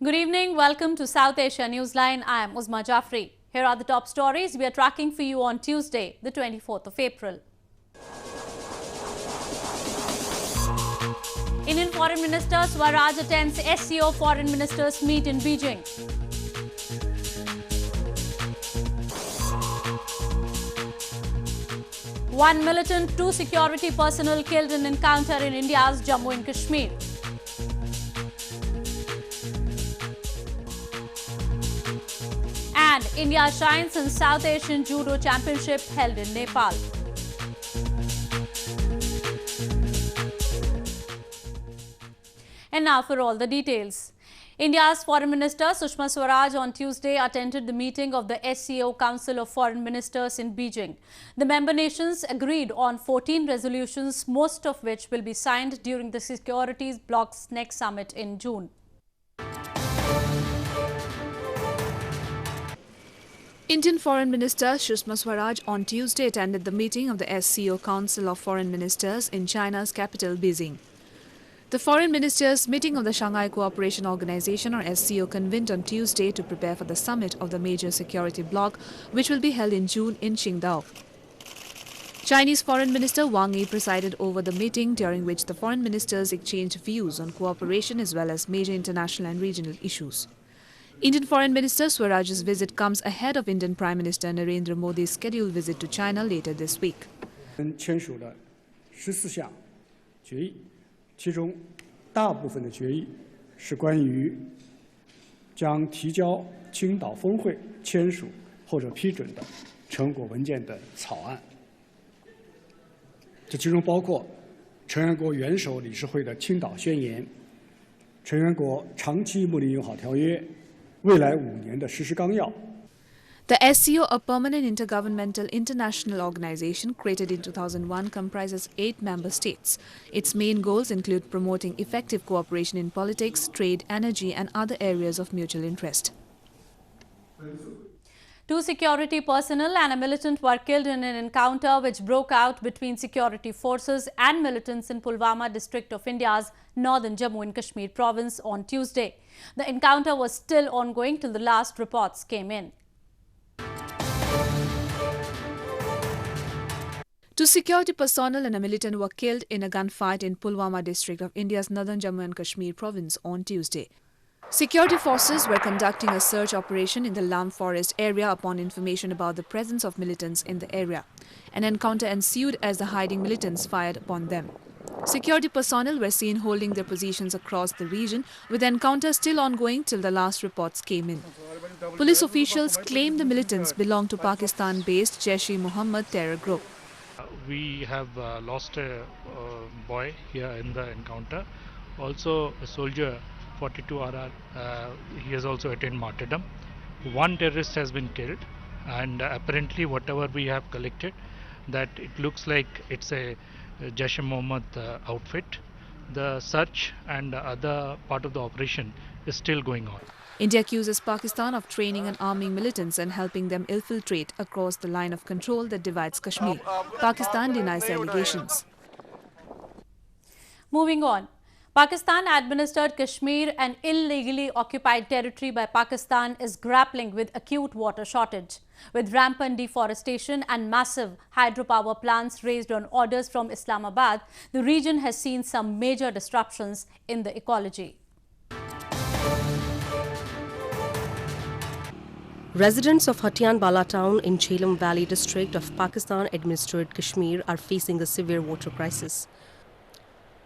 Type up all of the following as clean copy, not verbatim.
Good evening. Welcome to South Asia Newsline. I am Uzma Jafri. Here are the top stories we are tracking for you on Tuesday, the 24th of April. Indian Foreign Minister Swaraj attends SCO Foreign Ministers meet in Beijing. One militant, two security personnel killed in encounter in India's Jammu and Kashmir. And India shines in South Asian Judo Championship held in Nepal. And now for all the details. India's Foreign Minister Sushma Swaraj on Tuesday attended the meeting of the SCO Council of Foreign Ministers in Beijing. The member nations agreed on 14 resolutions, most of which will be signed during the Securities Bloc's next summit in June. Indian Foreign Minister Sushma Swaraj on Tuesday attended the meeting of the SCO Council of Foreign Ministers in China's capital, Beijing. The Foreign Ministers' meeting of the Shanghai Cooperation Organization or SCO convened on Tuesday to prepare for the summit of the major security bloc, which will be held in June in Qingdao. Chinese Foreign Minister Wang presided over the meeting, during which the foreign ministers exchanged views on cooperation as well as major international and regional issues. Indian Foreign Minister Swaraj's visit comes ahead of Indian Prime Minister Narendra Modi's scheduled visit to China later this week. 签署了14项决议，其中大部分的决议是关于将提交青岛峰会签署或者批准的成果文件的草案。这其中包括成员国元首理事会的青岛宣言、成员国长期睦邻友好条约。 未来5年的实施纲要。 The SCO, a permanent intergovernmental international organization created in 2001, comprises 8 member states. Its main goals include promoting effective cooperation in politics, trade, energy and other areas of mutual interest. 2 security personnel and a militant were killed in an encounter which broke out between security forces and militants in Pulwama district of India's northern Jammu and Kashmir province on Tuesday. The encounter was still ongoing till the last reports came in. 2 security personnel and a militant were killed in a gunfight in Pulwama district of India's northern Jammu and Kashmir province on Tuesday. Security forces were conducting a search operation in the Lam forest area upon information about the presence of militants in the area. An encounter ensued as the hiding militants fired upon them. Security personnel were seen holding their positions across the region, with the encounter still ongoing till the last reports came in. Police officials claim the militants belong to Pakistan-based Jaish-e-Mohammed terror group. We have lost a boy here in the encounter. Also a soldier, 42 RR, he has also attained martyrdom. 1 terrorist has been killed, and apparently whatever we have collected, that it looks like it's a Jaish-e-Mohammed outfit. The search and other part of the operation is still going on. India accuses Pakistan of training and arming militants and helping them infiltrate across the line of control that divides Kashmir. Pakistan denies the allegations. Moving on. Pakistan-administered Kashmir, an illegally occupied territory by Pakistan, is grappling with acute water shortage. With rampant deforestation and massive hydropower plants raised on orders from Islamabad, the region has seen some major disruptions in the ecology. Residents of Hatian Bala town in Jhelum Valley district of Pakistan-administered Kashmir are facing a severe water crisis.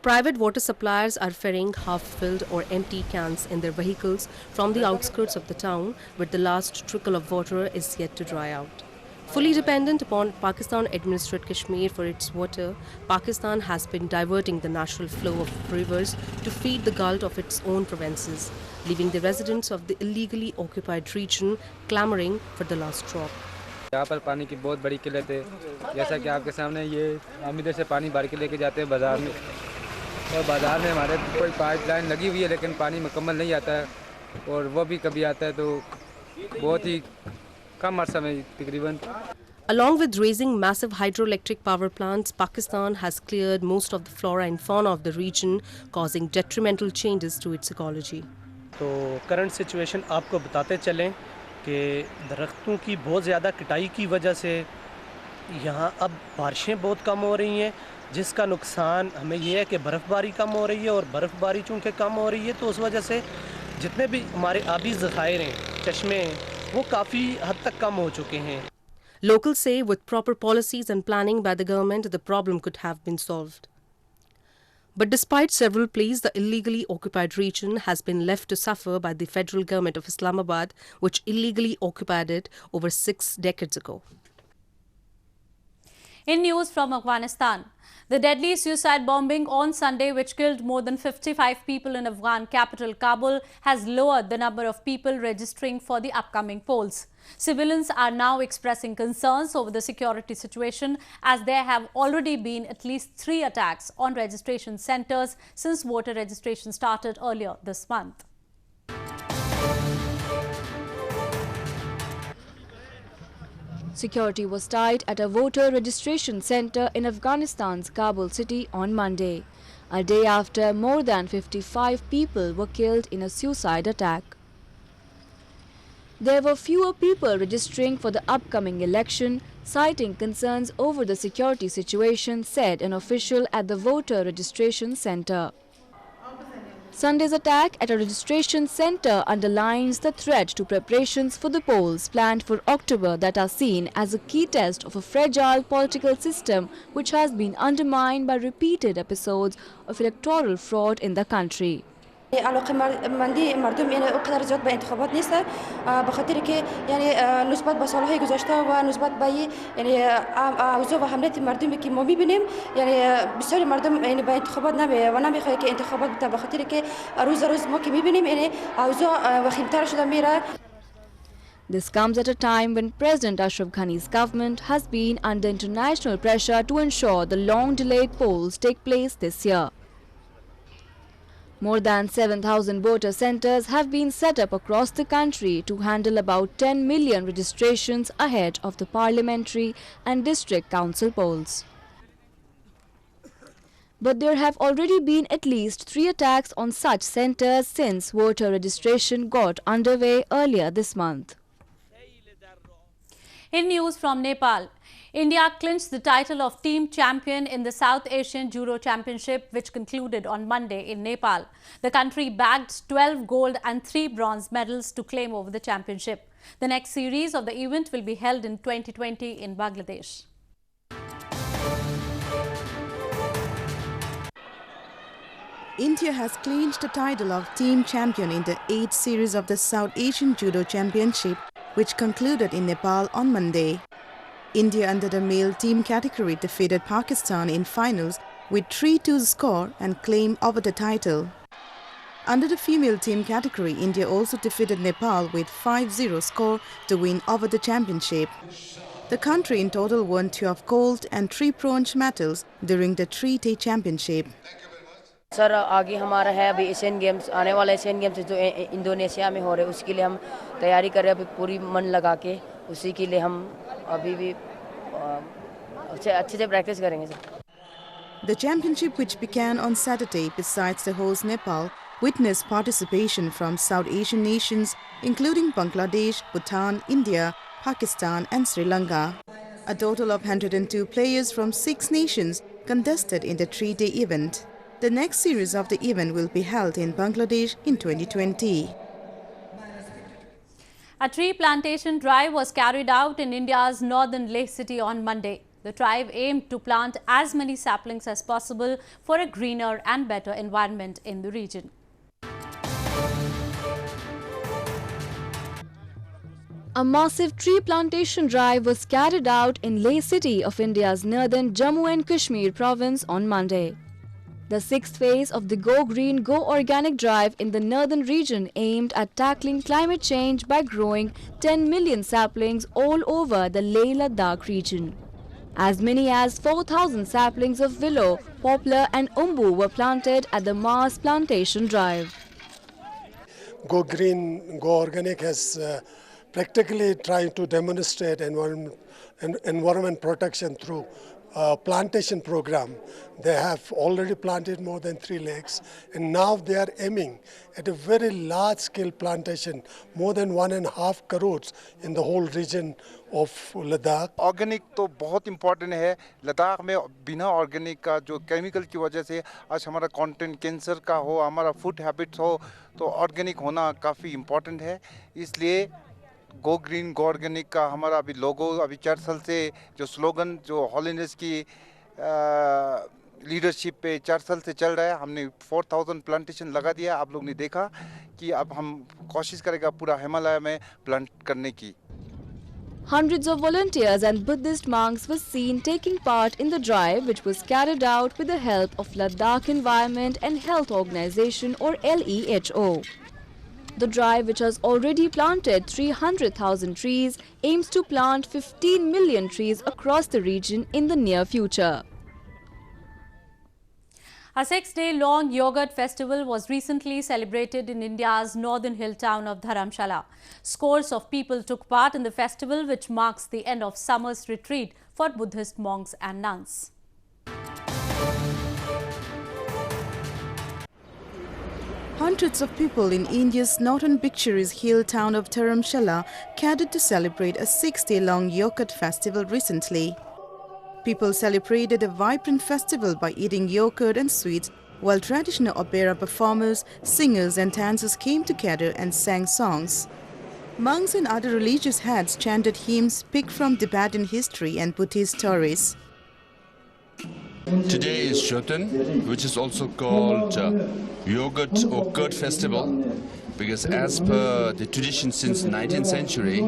Private water suppliers are ferrying half-filled or empty cans in their vehicles from the outskirts of the town, where the last trickle of water is yet to dry out. Fully dependent upon Pakistan-administered Kashmir for its water, Pakistan has been diverting the natural flow of rivers to feed the gulf of its own provinces, leaving the residents of the illegally occupied region clamoring for the last drop. यहाँ पर पानी की बहुत बड़ी किल्लत है, जैसा कि आपके सामने ये हम इधर से पानी भर के लेके जाते हैं बाज़ार में, और बाज़ार में हमारे कोई पाइपलाइन लगी हुई है लेकिन पानी मुकम्मल नहीं आता है, और वो भी कभी आता है तो बहुत ही कम अर्सा में तकरीबन. Along with raising massive hydroelectric power plants, Pakistan has cleared most of the flora and fauna of the region, causing detrimental changes to its ecology. तो करंट सिचुएशन आपको बताते चलें कि दरख्तों की बहुत ज़्यादा कटाई की वजह से यहाँ अब बारिशें बहुत कम हो रही हैं, जिसका नुकसान हमें ये है कि बर्फ़बारी कम हो रही है, और बर्फ़बारी चूँकि कम हो रही है तो उस वजह से जितने भी हमारे आबी ज़खायर हैं, चश्मे हैं, वो काफ़ी हद तक कम हो चुके हैं। Locals say with proper policies and planning by the government, the problem could have been solved. But despite several pleas, the illegally occupied region has been left to suffer by the federal government of Islamabad, which illegally occupied it over 6 decades ago. In news from Afghanistan, the deadly suicide bombing on Sunday, which killed more than 55 people in Afghan capital Kabul, has lowered the number of people registering for the upcoming polls. Civilians are now expressing concerns over the security situation, as there have already been at least 3 attacks on registration centres since voter registration started earlier this month. Security was tight at a voter registration centre in Afghanistan's Kabul city on Monday, a day after more than 55 people were killed in a suicide attack. There were fewer people registering for the upcoming election, citing concerns over the security situation, said an official at the voter registration centre. Sunday's attack at a registration centre underlines the threat to preparations for the polls planned for October that are seen as a key test of a fragile political system which has been undermined by repeated episodes of electoral fraud in the country. علاقه مردم این اونقدر زیاد به انتخابات نیست به خاطر که یعنی نسبت به سالهای گذشته و نسبت به یعنی اوضاع و حملات مردمی که ما می‌بینیم یعنی بسیاری مردم یعنی به انتخابات نمیخواد که انتخابات بده به خاطر که روز ما که می‌بینیم یعنی اوضاع وخیم‌تر شده میره. This comes at a time when President Ashraf Ghani's government has been under international pressure to ensure the long-delayed polls take place this year. More than 7,000 voter centres have been set up across the country to handle about 10 million registrations ahead of the parliamentary and district council polls. But there have already been at least 3 attacks on such centres since voter registration got underway earlier this month. In news from Nepal, India clinched the title of team champion in the South Asian Judo Championship, which concluded on Monday in Nepal. The country bagged 12 gold and 3 bronze medals to claim over the championship. The next series of the event will be held in 2020 in Bangladesh. India has clinched the title of team champion in the 8th series of the South Asian Judo Championship, which concluded in Nepal on Monday. India under the male team category defeated Pakistan in finals with 3-2 score and claimed over the title. Under the female team category, India also defeated Nepal with 5-0 score to win over the championship. The country in total won 12 gold and 3 bronze medals during the 3-day championship. Sir आगे हमारा है अभी Asian games आने वाला Asian games जो Indonesia में हो रहे हैं उसके लिए हम तैयारी कर रहे हैं अभी पूरी मन लगा के उसी के लिए हम अभी भी अच्छे से प्रैक्टिस करेंगे sir. The championship, which began on Saturday, besides the host Nepal, witnessed participation from South Asian nations including Bangladesh, Bhutan, India, Pakistan and Sri Lanka. A total of 102 players from 6 nations contested in the 3-day event. The next series of the event will be held in Bangladesh in 2020. A tree plantation drive was carried out in India's northern Leh city on Monday. The drive aimed to plant as many saplings as possible for a greener and better environment in the region. A massive tree plantation drive was carried out in Leh city of India's northern Jammu and Kashmir province on Monday. The 6th phase of the Go Green, Go Organic drive in the northern region aimed at tackling climate change by growing 10 million saplings all over the Leh-Ladakh region. As many as 4,000 saplings of willow, poplar and umbu were planted at the mass plantation drive. Go Green, Go Organic has practically trying to demonstrate environment protection through plantation program. They have already planted more than 3 lakhs, and now they are aiming at a very large scale plantation, more than 1.5 crores in the whole region of Ladakh. Organic तो बहुत important है। लद्दाख में बिना organic का जो chemical की वजह से आज हमारा कंटेंट कैंसर का हो, हमारा फूड हैबिट्स हो, तो ऑर्गेनिक होना काफ़ी इम्पोर्टेंट है। इसलिए गो ग्रीन गो ऑर्गेनिक का हमारा अभी लोगो अभी 4 साल से जो स्लोगन जो हॉलिनेस की लीडरशिप पे 4 साल से चल रहा है, हमने 4000 प्लांटेशन लगा दिया। आप लोग ने देखा कि अब हम कोशिश करेगा पूरा हिमालय में प्लांट करने की। Hundreds of volunteers and Buddhist monks were seen taking part in the drive, which was carried out with the help of Ladakh Environment and Health Organization or LEHO. The drive, which has already planted 300,000 trees, aims to plant 15 million trees across the region in the near future. A 6-day-long yogurt festival was recently celebrated in India's northern hill town of Dharamshala. Scores of people took part in the festival, which marks the end of summer's retreat for Buddhist monks and nuns. Hundreds of people in India's northern picturesque hill town of Dharamshala gathered to celebrate a 6-day-long yogurt festival recently. People celebrated a vibrant festival by eating yogurt and sweets, while traditional opera performers, singers and dancers came together and sang songs. Monks and other religious heads chanted hymns picked from Tibetan history and Buddhist stories. Today is Shoten, which is also called Yogurt or Curd Festival, because as per the tradition since the 19th century,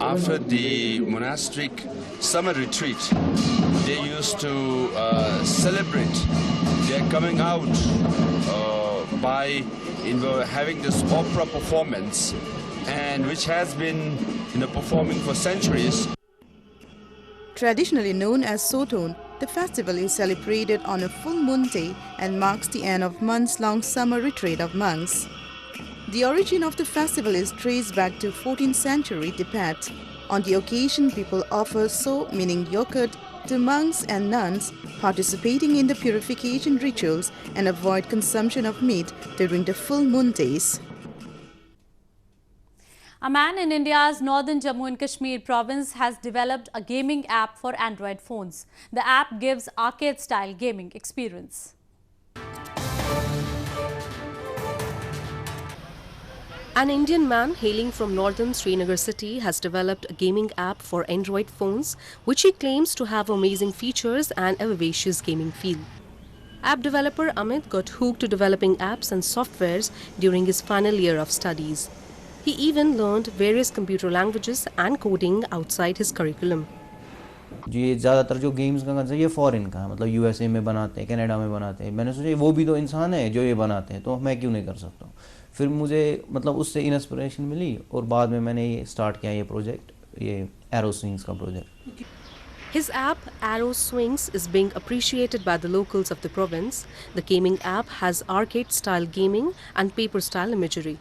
after the monastic summer retreat, they used to celebrate their coming out by having this opera performance, and which has been performing for centuries. Traditionally known as Soton, the festival is celebrated on a full moon day and marks the end of months-long summer retreat of monks. The origin of the festival is traced back to 14th century Tibet. On the occasion, people offer so, meaning yogurt, to monks and nuns participating in the purification rituals and avoid consumption of meat during the full moon days. A man in India's northern Jammu and Kashmir province has developed a gaming app for Android phones. The app gives arcade-style gaming experience. An Indian man hailing from northern Srinagar city has developed a gaming app for Android phones, which he claims to have amazing features and a vivacious gaming feel. App developer AHMED got hooked to developing apps and softwares during his final year of studies. He even learned various computer languages and coding outside his curriculum. ये ज़्यादातर जो games का concept ये foreign का है, मतलब USA में बनाते हैं, कनाडा में बनाते हैं। मैंने सोचा वो भी तो इंसान है जो ये बनाते हैं, तो मैं क्यों नहीं कर सकता हूँ। फिर मुझे मतलब उससे इंस्पिरेशन मिली और बाद में मैंने ये स्टार्ट किया ये प्रोजेक्ट, ये एरो स्विंग्स का project. His app, Arrow Swings, is being appreciated by the locals of the province. The gaming app has arcade-style gaming and paper-style imagery.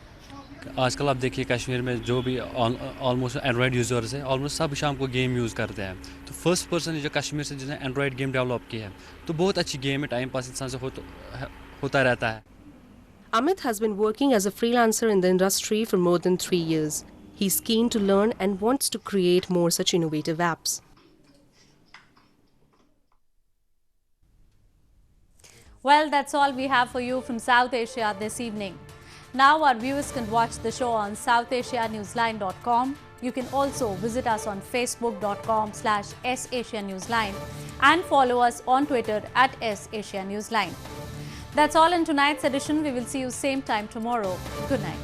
आजकल आप देखिए कश्मीर में जो भी ऑलमोस्ट एंड्रॉयड यूज़र्स हैं, ऑलमोस्ट सब शाम को गेम यूज़ करते हैं। तो फर्स्ट पर्सन जो कश्मीर से जिसने एंड्रॉयड गेम डेवलप की है, तो बहुत अच्छी गेम है, टाइम पास इंसान से होता रहता है। AHMED has been working as a freelancer in the industry for more than 3 years. He's keen to learn and wants to create more such innovative apps. Well, that's all we have for you from South Asia this evening. Now our viewers can watch the show on SouthAsiaNewsline.com. You can also visit us on Facebook.com/SAsiaNewsline and follow us on Twitter @SAsiaNewsline. That's all in tonight's edition. We will see you same time tomorrow. Good night.